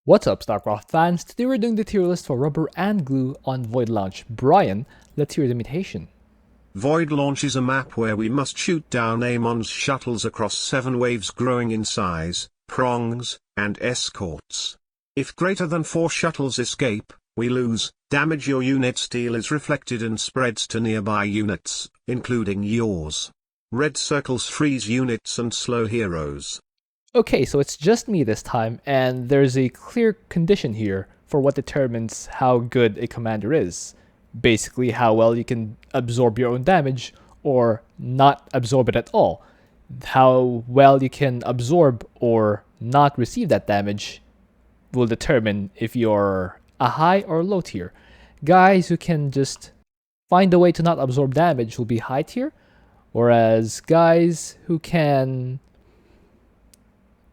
What's up, Starcraft fans? Today we're doing the tier list for rubber and glue on Void Launch. Brian, let's hear the mutation. Void Launch is a map where we must shoot down Amon's shuttles across 7 waves growing in size, prongs, and escorts. If greater than 4 shuttles escape, we lose. Damage your units deal is reflected and spreads to nearby units, including yours. Red circles freeze units and slow heroes. Okay, so it's just me this time, and there's a clear condition here for what determines how good a commander is. Basically, how well you can absorb your own damage, or not absorb it at all. How well you can absorb or not receive that damage will determine if you're a high or low tier. Guys who can just find a way to not absorb damage will be high tier, whereas guys who can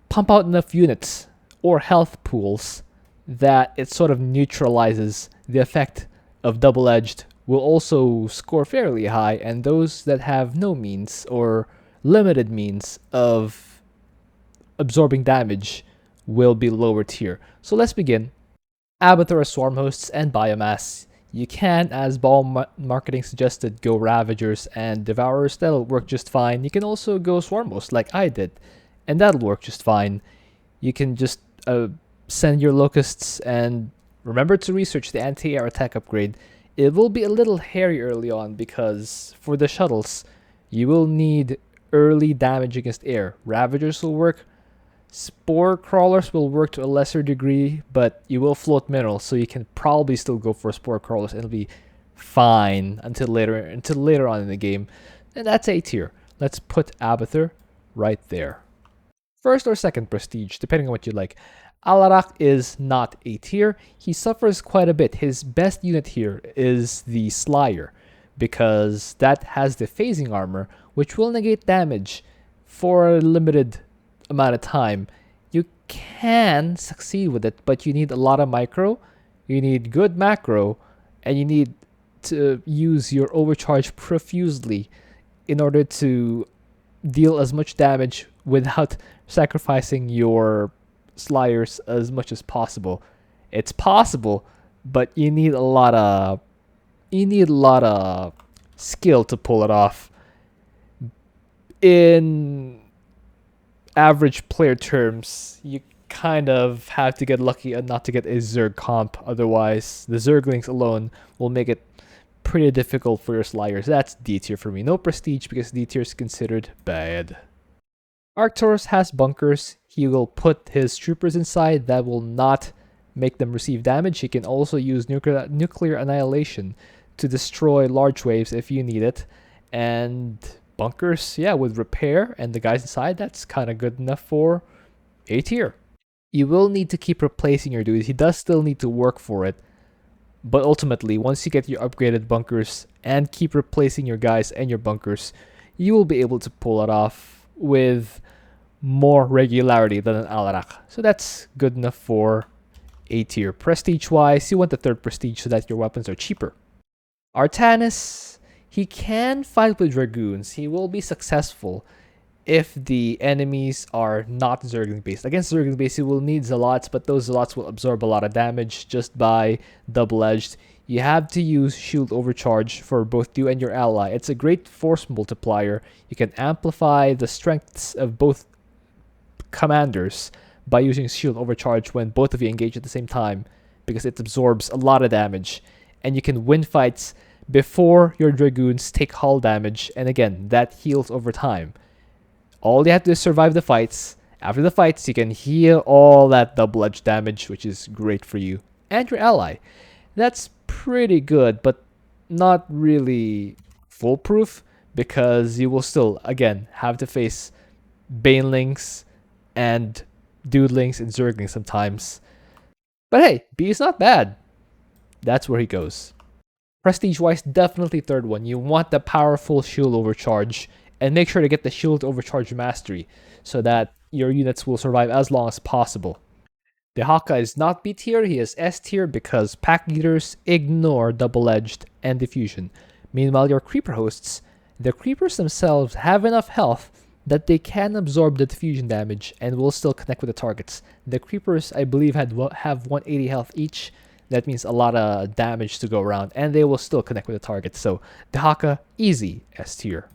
pump out enough units or health pools that it sort of neutralizes the effect of double-edged will also score fairly high, and those that have no means or limited means of absorbing damage will be lower tier. So let's begin. Abathur swarm hosts and biomass. You can, as ball marketing suggested, go Ravagers and Devourers. That'll work just fine. You can also go swarm hosts like I did, and that'll work just fine. You can just send your locusts and remember to research the anti-air attack upgrade. It will be a little hairy early on because for the shuttles, you will need early damage against air. Ravagers will work. Spore crawlers will work to a lesser degree, but you will float minerals, so you can probably still go for spore crawlers. It'll be fine until later on in the game. And that's A tier. Let's put Abathur right there. First or second prestige, depending on what you like. Alarak is not A tier. He suffers quite a bit. His best unit here is the Slayer, because that has the phasing armor, which will negate damage for a limited amount of time. You can succeed with it, but you need a lot of micro, you need good macro, and you need to use your overcharge profusely in order to deal as much damage without sacrificing your Slayers as much as possible. It's possible, but you need a lot of skill to pull it off. In average player terms, you kind of have to get lucky and not to get a Zerg comp. Otherwise, the Zerglings alone will make it pretty difficult for your Slayers. That's D tier for me. No prestige because D tier is considered bad. Arcturus has bunkers. He will put his troopers inside. That will not make them receive damage. He can also use nuclear annihilation to destroy large waves if you need it. And bunkers, yeah, with repair and the guys inside, that's kind of good enough for A tier. You will need to keep replacing your dudes. He does still need to work for it. But ultimately, once you get your upgraded bunkers and keep replacing your guys and your bunkers, you will be able to pull it off with more regularity than an Alarak. So that's good enough for A tier. Prestige-wise, you want the third prestige so that your weapons are cheaper. Artanis, he can fight with Dragoons. He will be successful if the enemies are not Zergling based. Against Zergling based, he will need Zealots, but those Zealots will absorb a lot of damage just by double-edged. You have to use Shield Overcharge for both you and your ally. It's a great force multiplier. You can amplify the strengths of both commanders by using Shield Overcharge when both of you engage at the same time, because it absorbs a lot of damage. And you can win fights before your Dragoons take hull damage, and again, that heals over time. All you have to do is survive the fights. After the fights, you can heal all that double-edged damage, which is great for you and your ally. That's pretty good, but not really foolproof, because you will still, again, have to face Banelings and Dudelings and Zerglings sometimes. But hey, B is not bad. That's where he goes. Prestige-wise, definitely third one. You want the powerful Shield Overcharge, and make sure to get the Shield Overcharge Mastery so that your units will survive as long as possible. Dehaka is not B tier, he is S tier because Pack Leaders ignore double-edged and diffusion. Meanwhile, your Creeper hosts, the Creepers themselves have enough health that they can absorb the diffusion damage and will still connect with the targets. The creepers, I believe, have 180 health each. That means a lot of damage to go around, and they will still connect with the targets. So Dehaka, easy S tier.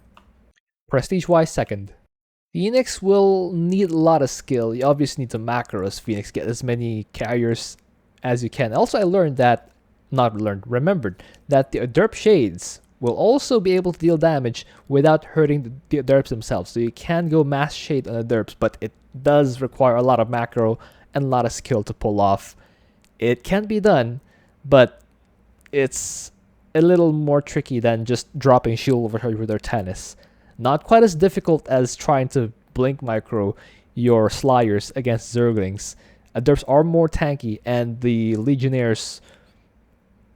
Prestige-wise, second. Phoenix will need a lot of skill. You obviously need to macro as Phoenix, get as many carriers as you can. Also, remembered that the Derp Shades will also be able to deal damage without hurting the derps themselves. So you can go mass shade on the derps, but it does require a lot of macro and a lot of skill to pull off. It can be done, but it's a little more tricky than just dropping shield over her with Artanis. Not quite as difficult as trying to blink micro your Slayers against Zerglings. Derps are more tanky, and the Legionnaires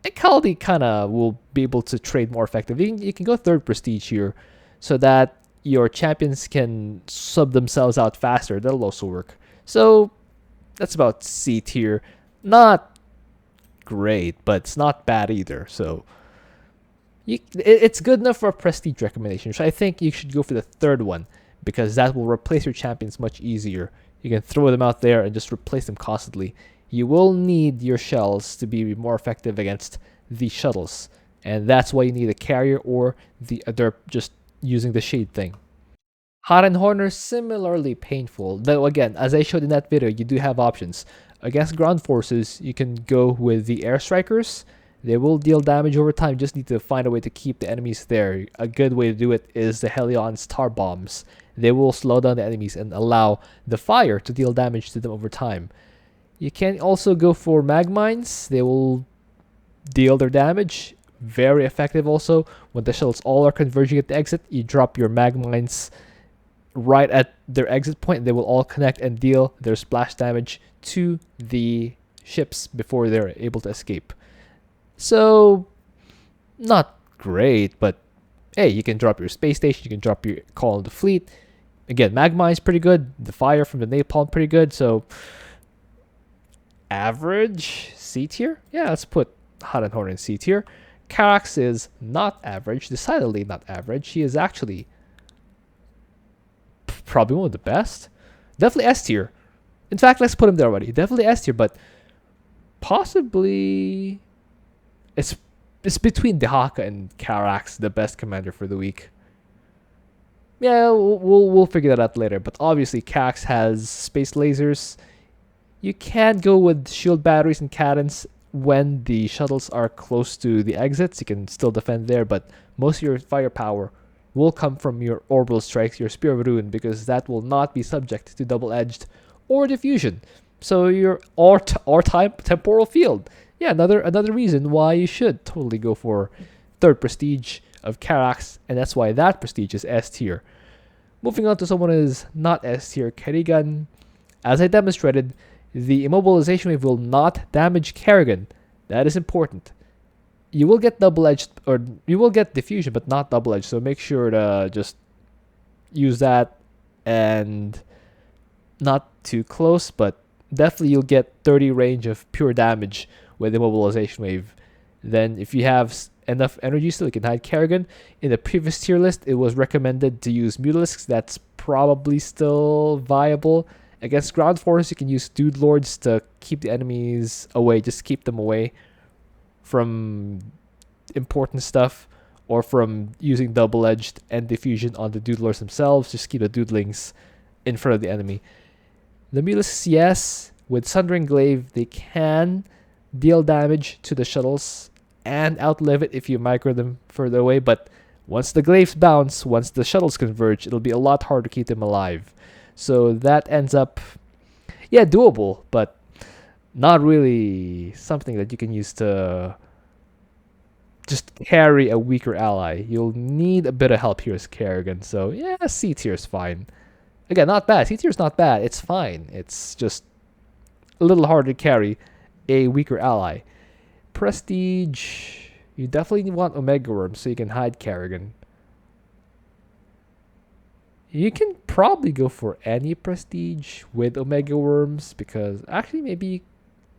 Kaldi kind of will be able to trade more effectively. You can go third prestige here so that your champions can sub themselves out faster. That'll also work. So that's about C tier. Not great, but it's not bad either. So it's good enough for a prestige recommendation. So I think you should go for the third one because that will replace your champions much easier. You can throw them out there and just replace them constantly. You will need your shells to be more effective against the shuttles. And that's why you need a carrier or the Aderp just using the shade thing. Hot and Horner, similarly painful. Though again, as I showed in that video, you do have options. Against ground forces, you can go with the air strikers. They will deal damage over time. You just need to find a way to keep the enemies there. A good way to do it is the Helion Star Bombs. They will slow down the enemies and allow the fire to deal damage to them over time. You can also go for mag mines. They will deal their damage. Very effective also. When the shuttles all are converging at the exit, you drop your mag mines right at their exit point. They will all connect and deal their splash damage to the ships before they're able to escape. So, not great, but hey, you can drop your space station. You can drop your call on the fleet. Again, magma is pretty good. The fire from the napalm pretty good. So, average C tier? Yeah, let's put Hot and Horn in C tier. Karax is not average, decidedly not average. He is actually probably one of the best. Definitely S tier. In fact, let's put him there already. Definitely S tier, but possibly it's between Dehaka and Karax, the best commander for the week. Yeah, we'll figure that out later. But obviously, Karax has space lasers. You can go with shield batteries and cannons when the shuttles are close to the exits. You can still defend there, but most of your firepower will come from your orbital strikes, your Spear of Ruin, because that will not be subject to double-edged or diffusion. So your Temporal Field. Yeah, another reason why you should totally go for third prestige of Karax, and that's why that prestige is S tier. Moving on to someone who is not S tier, Kerrigan. As I demonstrated, the immobilization wave will not damage Kerrigan. That is important. You will get double-edged, or you will get diffusion, but not double-edged. So make sure to just use that, and not too close, but definitely you'll get 30 range of pure damage with immobilization wave. Then if you have enough energy still, you can hide Kerrigan. In the previous tier list, it was recommended to use Mutalisks. That's probably still viable. Against ground force, you can use Dude Lords to keep the enemies away. Just keep them away from important stuff, or from using double-edged and diffusion on the Dude Lords themselves. Just keep the Dudelings in front of the enemy. The Mutalisks, yes, with Sundering Glaive, they can deal damage to the shuttles and outlive it if you micro them further away, but once the glaives bounce, once the shuttles converge, it'll be a lot harder to keep them alive. So that ends up, yeah, doable, but not really something that you can use to just carry a weaker ally. You'll need a bit of help here as Kerrigan. So yeah, C tier is fine. Again, not bad. C tier is not bad. It's fine. It's just a little harder to carry a weaker ally. Prestige, you definitely want Omega Worm so you can hide Kerrigan. You can probably go for any prestige with Omega Worms, because actually maybe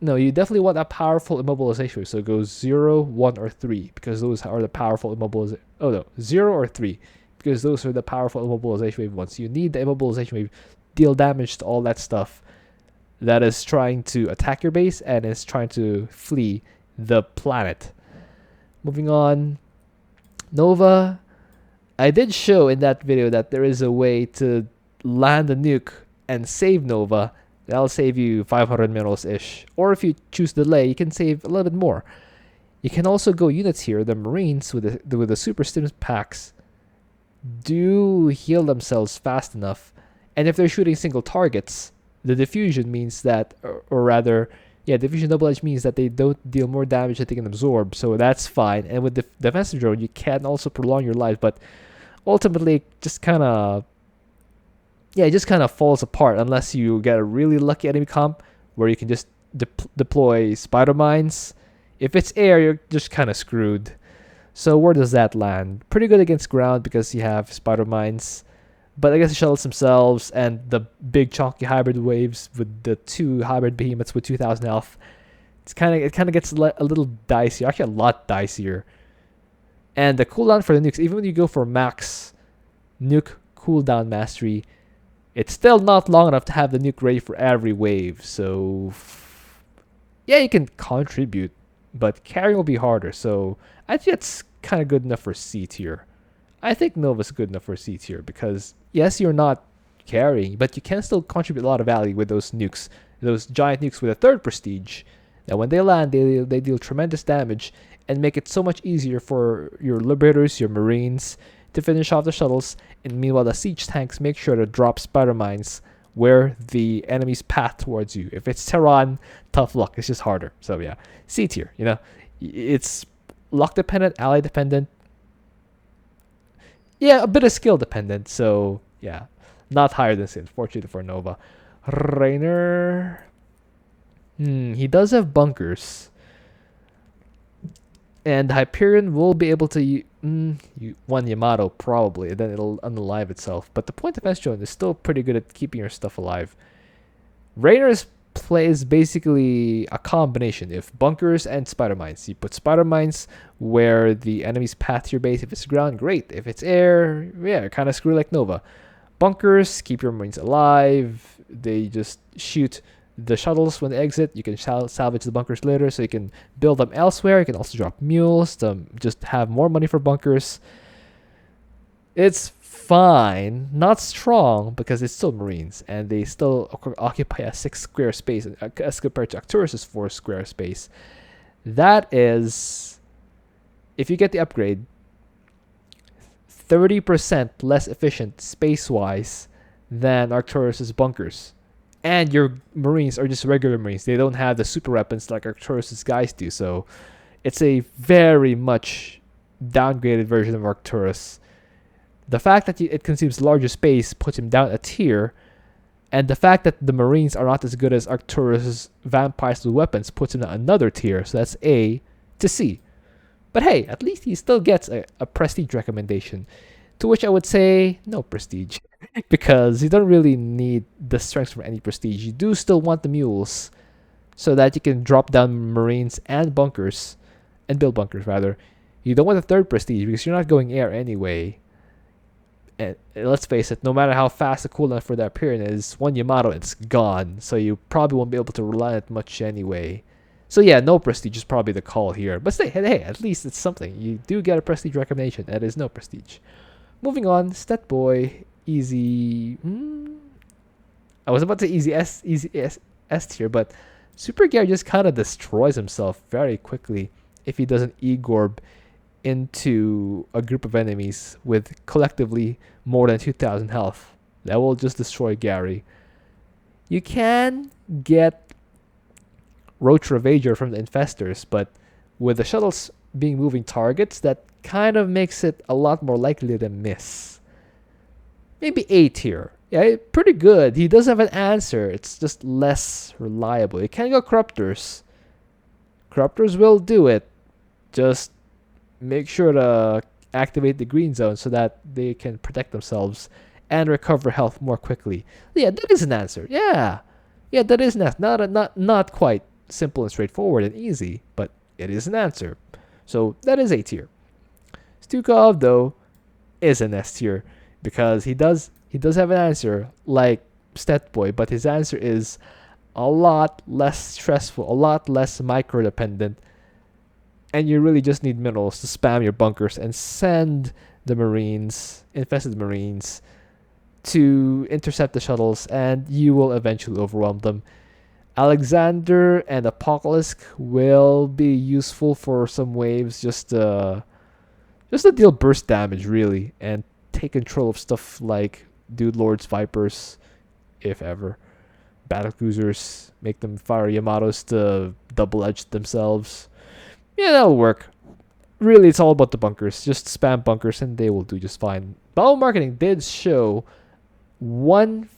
no, you definitely want a powerful immobilization. So go 0, 1, or 3, because those are the powerful immobilization. Oh no, 0 or 3. because those are the powerful immobilization wave ones. You need the immobilization wave, deal damage to all that stuff that is trying to attack your base and is trying to flee the planet. Moving on, Nova. I did show in that video that there is a way to land a nuke and save Nova. That'll save you 500 minerals-ish. Or if you choose delay, you can save a little bit more. You can also go units here. The Marines with the super stim packs do heal themselves fast enough. And if they're shooting single targets, the diffusion means that, or rather, yeah, diffusion double edge means that they don't deal more damage than they can absorb. So that's fine. And with the defensive drone, you can also prolong your life. But ultimately, it just kind of falls apart unless you get a really lucky enemy comp where you can just deploy spider mines. If it's air, you're just kind of screwed. So where does that land? Pretty good against ground because you have spider mines. But I guess the shuttles themselves and the big chunky hybrid waves with the 2 hybrid behemoths with 2,000 health, it kind of gets a little dicier. Actually, a lot dicier. And the cooldown for the nukes, even when you go for max nuke cooldown mastery, it's still not long enough to have the nuke ready for every wave. So yeah, you can contribute, but carrying will be harder. So I think it's kind of good enough for C tier. I think Nova's good enough for C tier because yes, you're not carrying, but you can still contribute a lot of value with those nukes, those giant nukes with a 3rd prestige. Now when they land, they deal tremendous damage and make it so much easier for your liberators, your marines to finish off the shuttles. And meanwhile, the siege tanks make sure to drop spider mines where the enemy's path towards you. If it's Tehran, tough luck. It's just harder. So yeah, C tier. You know, it's luck dependent, ally dependent. Yeah, a bit of skill dependent. So yeah, not higher than C, unfortunately for Nova. Raynor. He does have bunkers. And Hyperion will be able to one Yamato probably, and then it'll unalive itself. But the point defense drone is still pretty good at keeping your stuff alive. Raynor's play is basically a combination. If bunkers and spider mines, you put spider mines where the enemy's path to your base. If it's ground, great. If it's air, yeah, kind of screw like Nova. Bunkers keep your marines alive. They just shoot the shuttles when they exit. You can salvage the bunkers later, so you can build them elsewhere. You can also drop mules to just have more money for bunkers. It's fine, not strong because it's still marines and they still occupy a 6 square space as compared to Arcturus' 4 square space. That is, if you get the upgrade, 30% less efficient space-wise than Arcturus' bunkers. And your marines are just regular marines. They don't have the super weapons like Arcturus' guys do. So it's a very much downgraded version of Arcturus. The fact that it consumes larger space puts him down a tier. And the fact that the marines are not as good as Arcturus' vampires with weapons puts him at another tier. So that's A to C. But hey, at least he still gets a prestige recommendation. To which I would say no prestige. Because you don't really need the strength for any prestige. You do still want the mules so that you can drop down marines and bunkers, and build bunkers rather. You don't want the 3rd prestige because you're not going air anyway. And let's face it, no matter how fast the cooldown for that period is, one Yamato, it's gone. So you probably won't be able to rely on it much anyway. So yeah, no prestige is probably the call here. But hey, at least it's something. You do get a prestige recommendation. That is no prestige. Moving on, Stet Boy. Easy. I was about to say easy S tier, but Super Gary just kind of destroys himself very quickly if he doesn't E-Gorb into a group of enemies with collectively more than 2,000 health. That will just destroy Gary. You can get Roach Ravager from the Infestors, but with the shuttles being moving targets, that kind of makes it a lot more likely to miss. Maybe A tier. Yeah, pretty good. He does have an answer. It's just less reliable. You can go Corruptors. Corruptors will do it. Just make sure to activate the green zone so that they can protect themselves and recover health more quickly. Yeah, that is an answer. Yeah, that is an answer. Not quite simple and straightforward and easy, but it is an answer. So that is A tier. Stukov, though, is an S tier because he does have an answer like Stat Boy, but his answer is a lot less stressful, a lot less micro dependent, and you really just need minerals to spam your bunkers and send the Marines, infested Marines, to intercept the shuttles, and you will eventually overwhelm them. Alexander and Apocalypse will be useful for some waves, just to deal burst damage really, and take control of stuff like Dude Lords, Vipers, if ever. Battle cruisers, make them fire Yamatos to double edge themselves. Yeah, that'll work. Really, it's all about the bunkers. Just spam bunkers and they will do just fine. Battle marketing did show one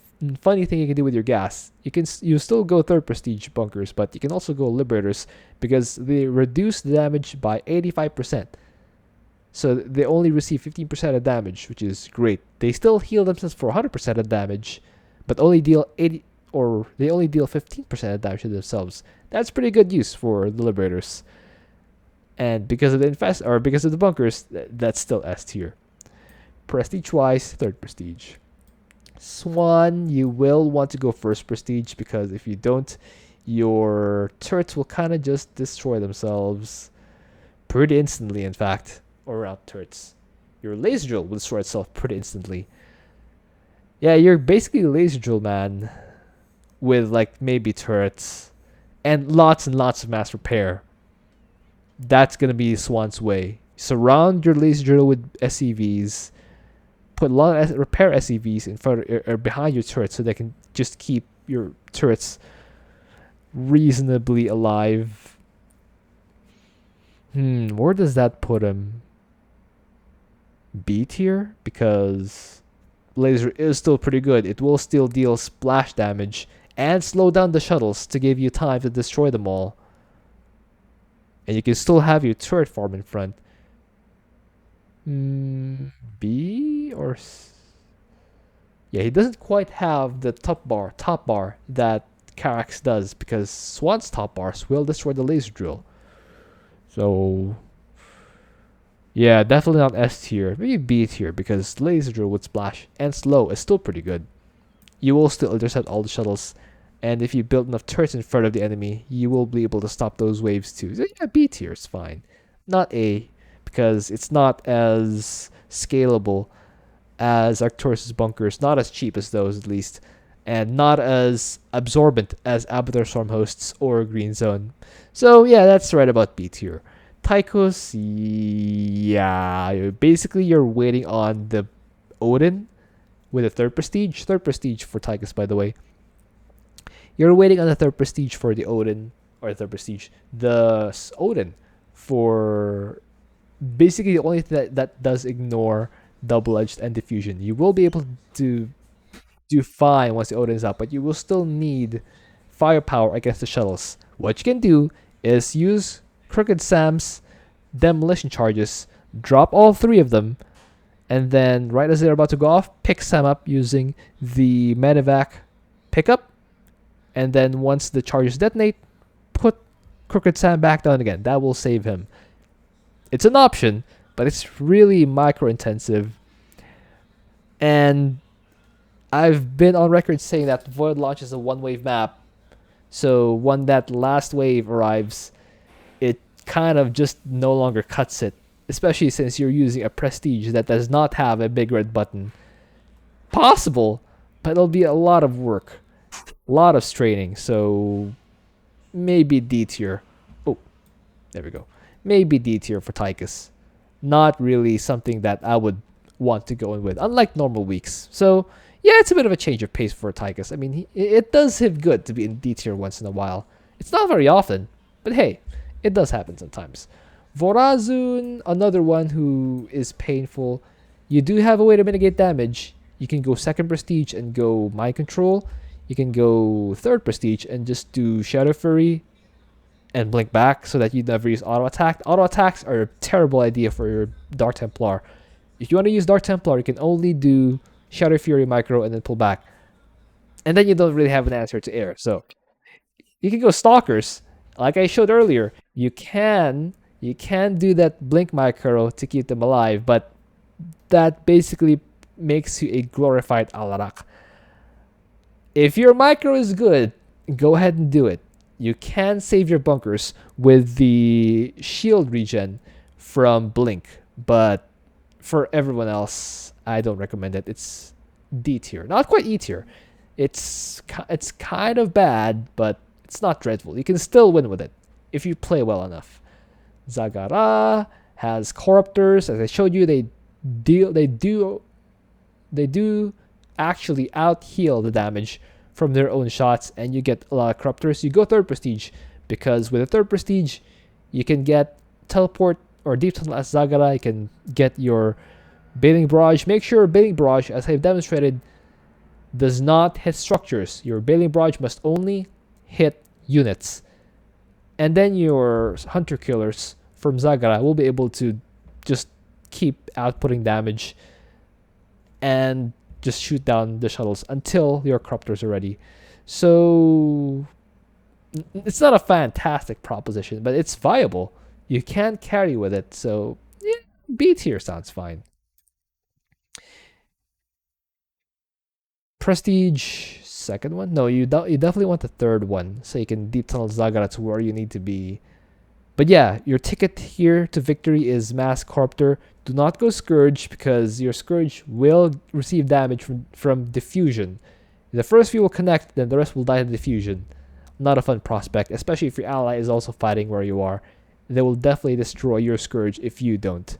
funny thing you can do with your gas. You still go third prestige bunkers, but you can also go liberators because they reduce the damage by 85%. So they only receive 15% of damage, which is great. They still heal themselves for 100% of damage, but only deal 80 or they only deal 15% of damage to themselves. That's pretty good use for the liberators. And because of the because of the bunkers, that's still S tier. Prestige wise, third prestige. Swann, you will want to go first prestige because if you don't, your turrets will kind of just destroy themselves pretty instantly, in fact. Or around turrets. Your laser drill will destroy itself pretty instantly. Yeah, you're basically a laser drill man with like maybe turrets and lots of mass repair. That's gonna be Swann's way. Surround your laser drill with SCVs. Put a lot of repair SCVs in front or behind your turrets so they can just keep your turrets reasonably alive. Where does that put him? B tier? Because laser is still pretty good. It will still deal splash damage and slow down the shuttles to give you time to destroy them all. And you can still have your turret farm in front. B or yeah, he doesn't quite have the top bar that Karax does because Swann's top bars will destroy the laser drill. So yeah, definitely not S tier. Maybe B tier because laser drill with splash and slow is still pretty good. You will still intercept all the shuttles, and if you build enough turrets in front of the enemy, you will be able to stop those waves too. So yeah, B tier is fine. Not A because it's not as scalable as Arcturus' bunkers, not as cheap as those at least, and not as absorbent as Abathur Storm Hosts or Green Zone. So yeah, that's right about B tier. Tychus, yeah, basically you're waiting on the Odin with a third prestige. Third prestige for Tychus, by the way. You're waiting on the third prestige for the Odin, or the third prestige, the Odin for basically the only thing that does ignore double edged and diffusion. You will be able to do fine once the Odin is up, but you will still need firepower against the shuttles. What you can do is use Crooked Sam's demolition charges, drop all three of them, and then right as they're about to go off, pick Sam up using the medevac pickup, and then once the charges detonate, put Crooked Sam back down again. That will save him. It's an option, but it's really micro intensive. And I've been on record saying that Void Launch is a one wave map. So when that last wave arrives, it kind of just no longer cuts it. Especially since you're using a prestige that does not have a big red button. Possible, but it'll be a lot of work. A lot of straining. So maybe D tier. Oh, there we go. Maybe D tier for Tychus. Not really something that I would want to go in with, unlike normal weeks. So yeah, it's a bit of a change of pace for Tychus. I mean, it does hit good to be in D tier once in a while. It's not very often, but hey, it does happen sometimes. Vorazun, another one who is painful. You do have a way to mitigate damage. You can go second prestige and go mind control. You can go third prestige and just do Shadow Fury and blink back so that you never use auto attack. Auto attacks are a terrible idea for your Dark Templar. If you want to use Dark Templar, you can only do Shadow Fury micro and then pull back. And then you don't really have an answer to air. So you can go Stalkers. Like I showed earlier, you can do that blink micro to keep them alive, but that basically makes you a glorified Alarak. If your micro is good, go ahead and do it. You can save your bunkers with the shield regen from Blink, but for everyone else, I don't recommend it. It's D tier, not quite E tier. It's kind of bad, but it's not dreadful. You can still win with it if you play well enough. Zagara has Corruptors. As I showed you, they do actually out heal the damage from their own shots, and you get a lot of Corruptors. You go third prestige because with a third prestige, you can get teleport or deep tunnel as Zagara. You can get your Bailing Barrage. Make sure Bailing Barrage, as I've demonstrated, does not hit structures. Your Bailing Barrage must only hit units. And then your Hunter Killers from Zagara will be able to just keep outputting damage and just shoot down the shuttles until your Corruptors are ready. So it's not a fantastic proposition, but it's viable. You can carry with it, so yeah, B tier sounds fine. Prestige, second one? No, you definitely want the third one, so you can deep tunnel Zagara to where you need to be. But yeah, your ticket here to victory is Mass Corruptor. Do not go Scourge because your Scourge will receive damage from Diffusion. The first few will connect, then the rest will die to Diffusion. Not a fun prospect, especially if your ally is also fighting where you are. They will definitely destroy your Scourge if you don't.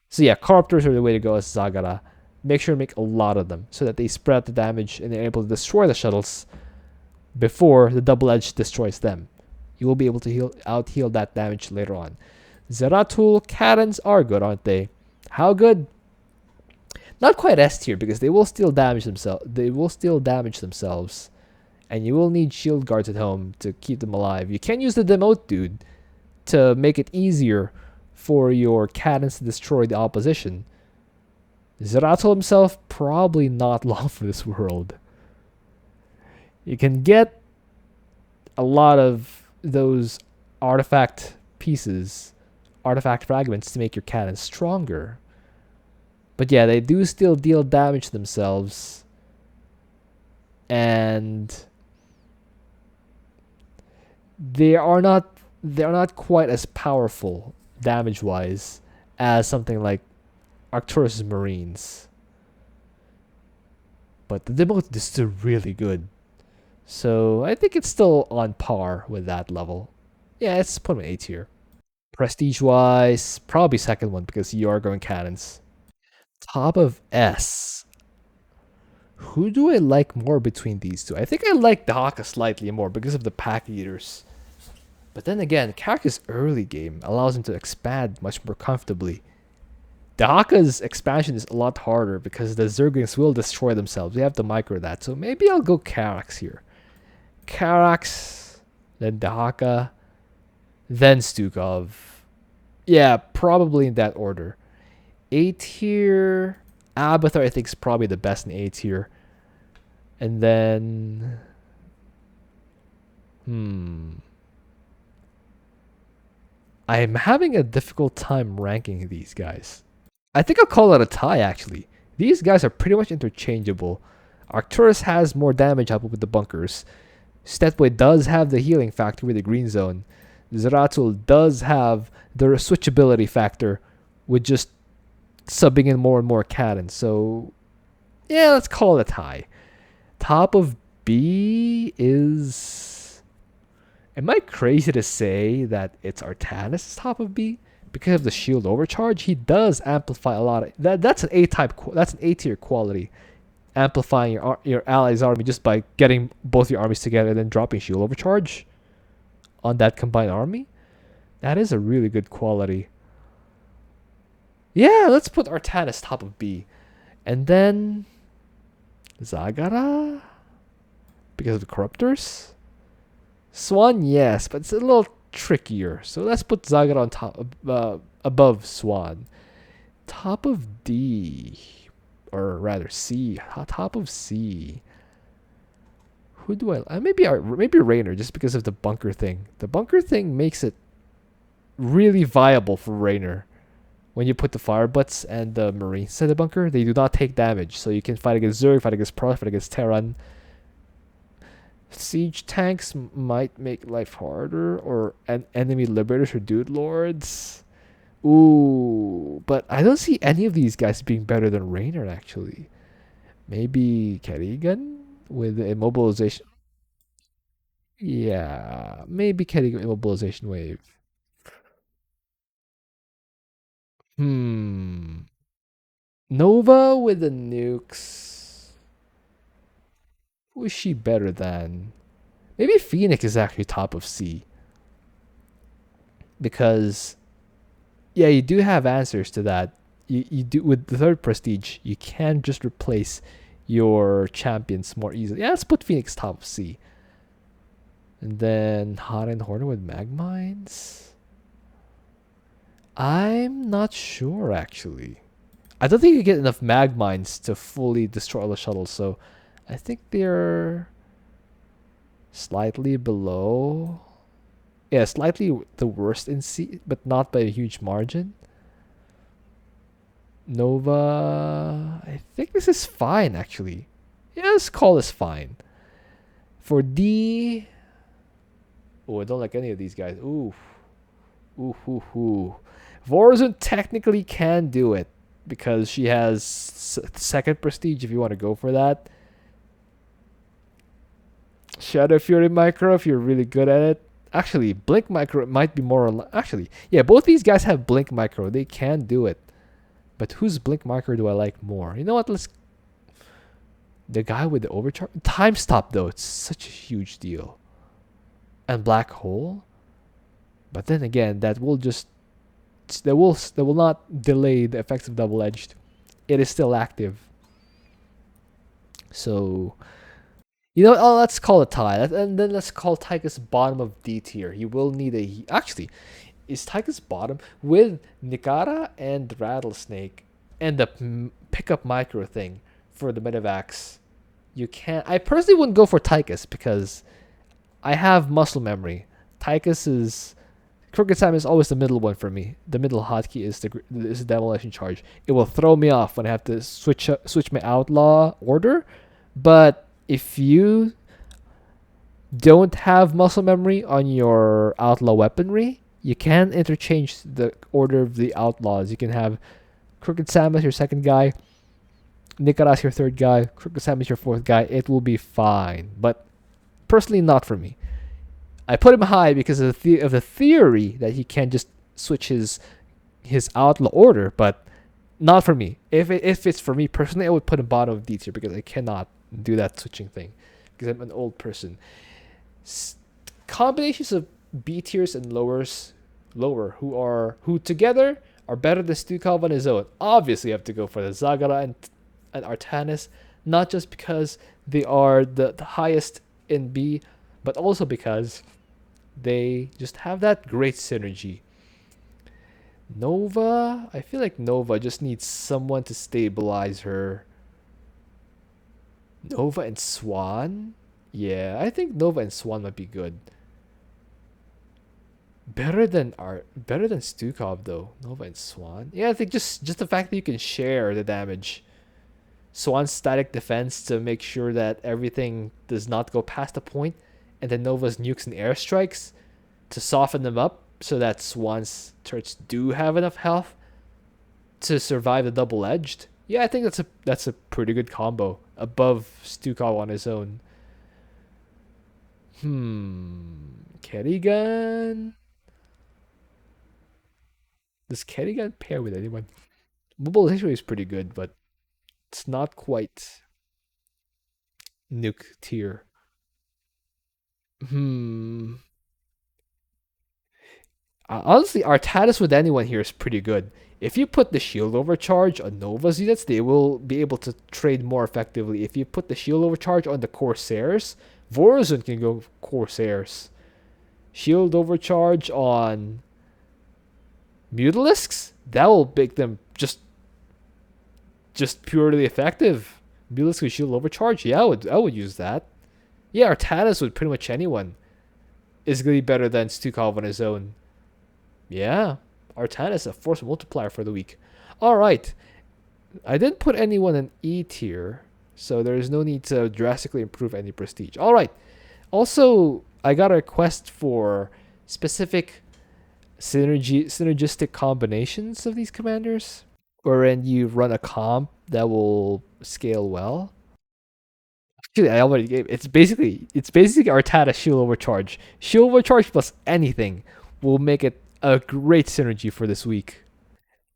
So yeah, Corruptors are the way to go as Zagara. Make sure to make a lot of them so that they spread the damage and they're able to destroy the shuttles before the double edge destroys them. You will be able to out heal that damage later on. Zeratul cannons are good, aren't they? How good? Not quite S tier because they will still damage themselves. And you will need shield guards at home to keep them alive. You can use the demote dude to make it easier for your cannons to destroy the opposition. Zeratul himself, probably not long for this world. You can get a lot of those artifact pieces, artifact fragments to make your cannons stronger. But yeah, they do still deal damage to themselves. And they are not quite as powerful damage-wise as something like Arcturus' Marines. But the demote is still really good. So I think it's still on par with that level. Yeah, it's put him in A tier. Prestige-wise, probably second one because you are going cannons. Top of S. Who do I like more between these two? I think I like Dehaka slightly more because of the pack eaters. But then again, Karax's early game allows him to expand much more comfortably. Dehaka's expansion is a lot harder because the Zerglings will destroy themselves. We have to micro that. So maybe I'll go Karax here. Karax, then Dehaka, then Stukov. Yeah, probably in that order. A tier, Abathur I think is probably the best in A tier. And then... I'm having a difficult time ranking these guys. I think I'll call it a tie, actually. These guys are pretty much interchangeable. Arcturus has more damage output with the bunkers. Stetmann does have the healing factor with the green zone. Zeratul does have the switchability factor with just subbing in more and more cannons. So, yeah, let's call it a tie. Top of B is... Am I crazy to say that it's Artanis top of B? Because of the shield overcharge, he does amplify a lot. That's an A-type. That's an A-tier quality. Amplifying your ally's army just by getting both your armies together and then dropping shield overcharge on that combined army. That is a really good quality. Yeah, let's put Artanis top of B. And then Zagara because of the Corruptors. Swann, yes, but it's a little trickier. So let's put Zagara on top above Swann. Top of D. Or rather C. Top of C. Who do I... maybe Raynor, just because of the bunker thing. The bunker thing makes it really viable for Raynor when you put the fire butts and the marines inside the bunker, they do not take damage. So you can fight against Zerg, fight against Protoss, fight against Terran. Siege tanks might make life harder, or enemy liberators or dude lords. Ooh, but I don't see any of these guys being better than Raynor actually. Maybe Kerrigan with the immobilization. Yeah, maybe Kerrigan immobilization wave. Hmm. Nova with the nukes. Who is she better than? Maybe Phoenix is actually top of C. Because yeah, you do have answers to that. You do with the third prestige, you can just replace your champions more easily. Yeah, let's put Phoenix top of C. And then Hot and Horner with Magmines. I'm not sure actually. I don't think you get enough Magmines to fully destroy all the shuttles, so I think they're slightly below. Yeah, slightly the worst in C, but not by a huge margin. Nova, I think this is fine actually. Yeah, let's call this fine. For D, oh, I don't like any of these guys. Ooh, ooh, ooh, ooh. Vorazun technically can do it because she has second prestige if you want to go for that. Shadow Fury Micro if you're really good at it. Actually, Blink Micro might be more. Actually, yeah, both these guys have Blink Micro. They can do it. But whose Blink Micro do I like more? You know what? Let's. The guy with the overcharge. Time Stop, though. It's such a huge deal. And Black Hole. But then again, that will just. That will not delay the effects of Double Edged. It is still active. So. You know, oh, let's call it tie. And then let's call Tychus bottom of D tier. He will need a. Actually, is Tychus bottom with Nikara and Rattlesnake and the pickup micro thing for the Medivacs. You can't. I personally wouldn't go for Tychus because I have muscle memory. Tychus is. Crooked Sam is always the middle one for me. The middle hotkey is the demolition charge. It will throw me off when I have to switch my outlaw order, but if you don't have muscle memory on your outlaw weaponry, you can interchange the order of the outlaws. You can have Crooked Sam as your second guy, Nicaras your third guy, Crooked Sam is your fourth guy. It will be fine. But personally, not for me. I put him high because of the theory that he can just switch his outlaw order, but not for me. If it's for me personally, I would put him bottom of D tier because I cannot do that switching thing because I'm an old person. Combinations of B tiers and lower who together are better than Stukov on his own. Obviously, you have to go for the Zagara and Artanis, not just because they are the highest in B, but also because they just have that great synergy. Nova, I feel like Nova just needs someone to stabilize her. Nova and Swann? Yeah, I think Nova and Swann might be good. Better than Stukov though. Nova and Swann. Yeah, I think just the fact that you can share the damage. Swann's static defense to make sure that everything does not go past the point, and then Nova's nukes and airstrikes to soften them up so that Swann's turrets do have enough health to survive the double edged. Yeah, I think that's a pretty good combo above Stukov on his own. Kerrigan. Does Kerrigan pair with anyone? Mobilization is pretty good, but it's not quite nuke tier. Honestly, Artanis with anyone here is pretty good. If you put the shield overcharge on Nova's units, they will be able to trade more effectively. If you put the shield overcharge on the Corsairs, Vorazun can go Corsairs. Shield overcharge on Mutalisks, that will make them just purely effective. Mutalisk with shield overcharge, yeah, I would use that. Yeah, Artanis with pretty much anyone is gonna be better than Stukov on his own. Yeah, Artanis, a force multiplier for the week. All right, I didn't put anyone in E tier, so there is no need to drastically improve any prestige. All right. Also, I got a request for specific synergistic combinations of these commanders, wherein you run a comp that will scale well. Actually, I already gave. It's basically Artata Shield Overcharge. Shield Overcharge plus anything will make it a great synergy for this week.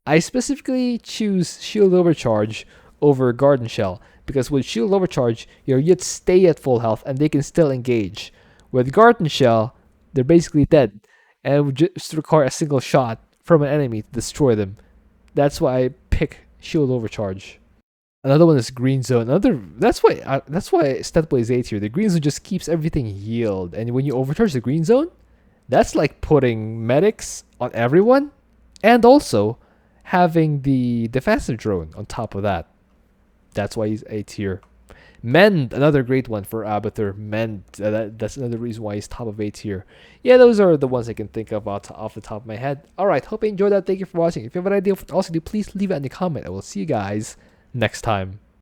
I specifically choose Shield Overcharge over Garden Shell because with Shield Overcharge, your units stay at full health and they can still engage. With Garden Shell, they're basically dead and it would just require a single shot from an enemy to destroy them. That's why I pick Shield Overcharge. Another one is Green Zone. That's why Stetmann is A tier. The Green Zone just keeps everything healed, and when you overcharge the Green Zone, that's like putting medics on everyone, and also having the defensive drone on top of that. That's why he's A tier. Mend, another great one for Abathur. Mend, that's another reason why he's top of A tier. Yeah, those are the ones I can think of off the top of my head. Alright, hope you enjoyed that. Thank you for watching. If you have an idea of what else to do, please leave it in the comment. I will see you guys next time.